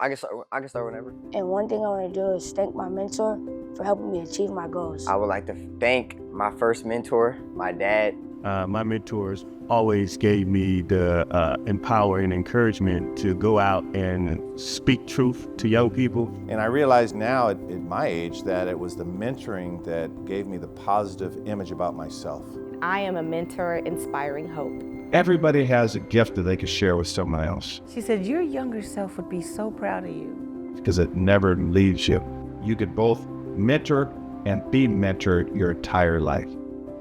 I can start whenever. And one thing I want to do is thank my mentor for helping me achieve my goals. I would like to thank my first mentor, my dad. My mentors always gave me the empowering encouragement to go out and speak truth to young people. And I realize now at my age that it was the mentoring that gave me the positive image about myself. I am a mentor inspiring hope. Everybody has a gift that they can share with someone else. She said, your younger self would be so proud of you. Because it never leaves you. You could both mentor and be mentored your entire life.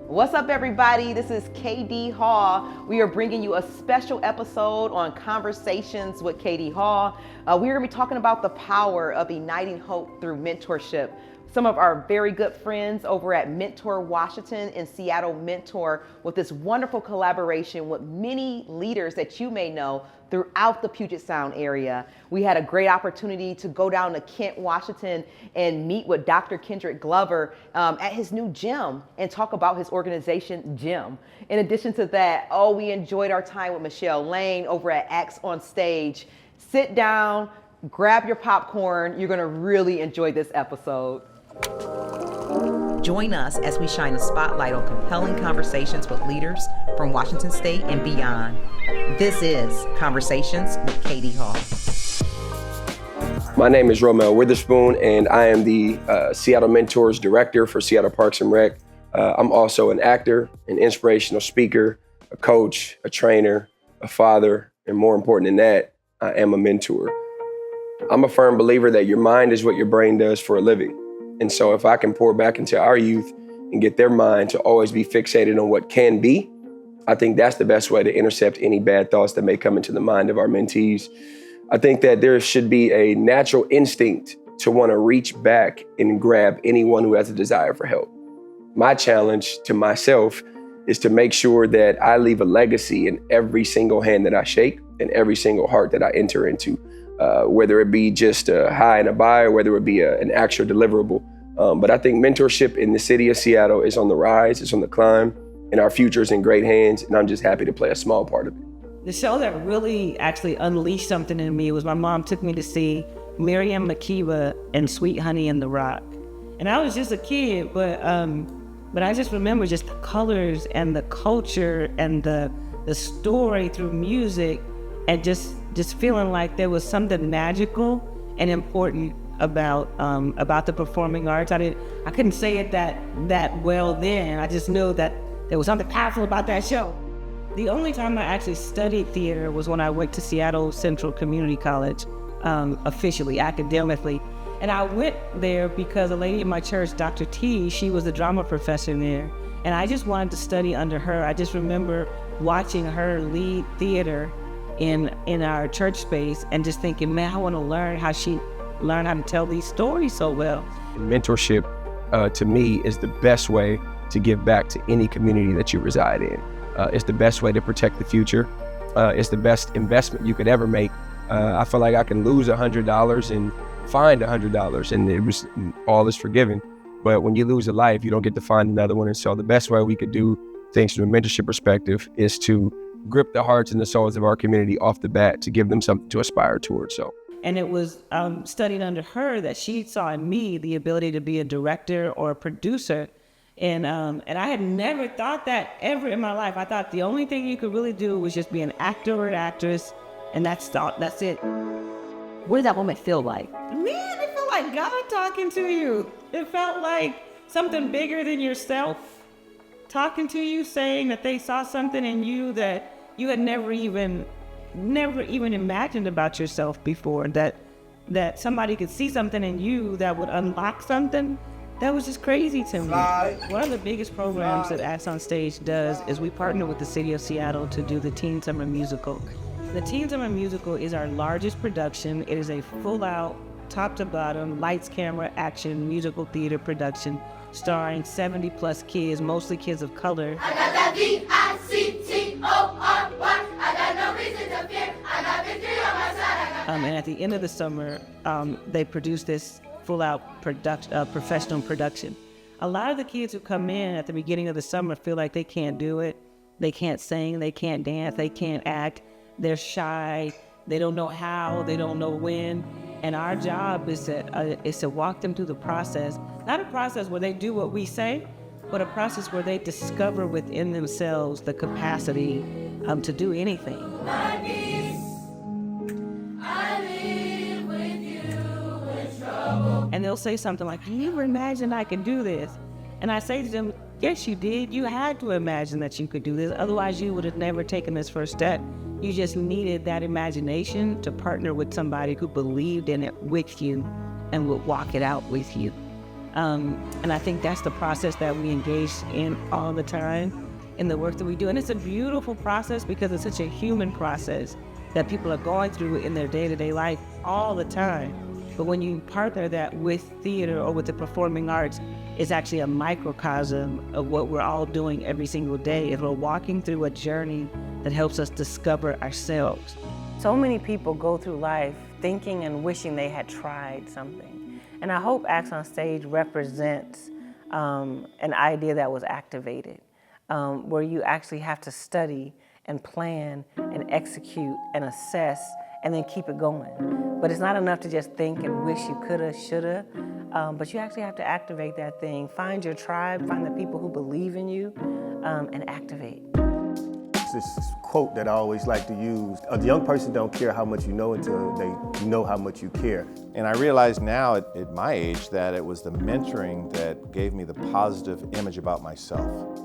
What's up, everybody? This is KD Hall. We are bringing you a special episode on Conversations with KD Hall. We're going to be talking about the power of igniting hope through mentorship. Some of our very good friends over at Mentor Washington in Seattle mentor with this wonderful collaboration with many leaders that you may know throughout the Puget Sound area. We had a great opportunity to go down to Kent, Washington and meet with Dr. Kendrick Glover at his new gym and talk about his organization, Gym. In addition to that, we enjoyed our time with Michelle Lane over at Acts on Stage. Sit down, grab your popcorn. You're gonna really enjoy this episode. Join us as we shine a spotlight on compelling conversations with leaders from Washington State and beyond. This is Conversations with KD Hall. My name is Romel Witherspoon, and I am the Seattle Mentors Director for Seattle Parks and Rec. I'm also an actor, an inspirational speaker, a coach, a trainer, a father, and more important than that, I am a mentor. I'm a firm believer that your mind is what your brain does for a living. And so if I can pour back into our youth and get their mind to always be fixated on what can be, I think that's the best way to intercept any bad thoughts that may come into the mind of our mentees. I think that there should be a natural instinct to want to reach back and grab anyone who has a desire for help. My challenge to myself is to make sure that I leave a legacy in every single hand that I shake and every single heart that I enter into. Whether it be just a hi and a bye, or whether it be an actual deliverable. But I think mentorship in the city of Seattle is on the rise, it's on the climb, and our future is in great hands, and I'm just happy to play a small part of it. The show that really actually unleashed something in me was my mom took me to see Miriam Makeba and Sweet Honey in the Rock. And I was just a kid, but I just remember just the colors and the culture and the story through music, and just feeling like there was something magical and important about the performing arts. I couldn't say it that well then. I just knew that there was something powerful about that show. The only time I actually studied theater was when I went to Seattle Central Community College, officially, academically. And I went there because a lady in my church, Dr. T, she was a drama professor there. And I just wanted to study under her. I just remember watching her lead theater in our church space and just thinking, man, I want to learn how she learned how to tell these stories so well. Mentorship, to me, is the best way to give back to any community that you reside in. It's the best way to protect the future. It's the best investment you could ever make. I feel like I can lose $100 and find $100, and all is forgiven. But when you lose a life, you don't get to find another one. And so the best way we could do things from a mentorship perspective is to grip the hearts and the souls of our community off the bat to give them something to aspire towards. And it was studied under her that she saw in me the ability to be a director or a producer. And I had never thought that ever in my life. I thought the only thing you could really do was just be an actor or an actress, and that's it. What did that moment feel like? Man, it felt like God talking to you. It felt like something bigger than yourself talking to you, saying that they saw something in you that you had never even imagined about yourself before, that somebody could see something in you that would unlock something. That was just crazy to me. One of the biggest programs that Acts on Stage does is we partner with the city of Seattle to do the Teen Summer Musical. The Teen Summer Musical is our largest production. It is a full-out, top-to-bottom, lights, camera, action, musical theater production starring 70-plus kids, mostly kids of color. I got that VICTORY. I got no reason to fear. I got victory on my side. And at the end of the summer, they produce this full-out professional production. A lot of the kids who come in at the beginning of the summer feel like they can't do it. They can't sing, they can't dance, they can't act. They're shy, they don't know how, they don't know when. And our job is to walk them through the process, not a process where they do what we say, but a process where they discover within themselves the capacity to do anything. And they'll say something like, "You never imagined I could do this." And I say to them, yes, you did. You had to imagine that you could do this. Otherwise, you would have never taken this first step. You just needed that imagination to partner with somebody who believed in it with you and would walk it out with you. And I think that's the process that we engage in all the time in the work that we do. And it's a beautiful process because it's such a human process that people are going through in their day-to-day life all the time. But when you partner that with theater or with the performing arts, it's actually a microcosm of what we're all doing every single day. If we're walking through a journey that helps us discover ourselves. So many people go through life thinking and wishing they had tried something. And I hope Acts on Stage represents an idea that was activated, where you actually have to study and plan and execute and assess and then keep it going. But it's not enough to just think and wish you coulda, shoulda, but you actually have to activate that thing. Find your tribe, find the people who believe in you, and activate. This quote that I always like to use, a young person don't care how much you know until they know how much you care. And I realize now at my age that it was the mentoring that gave me the positive image about myself.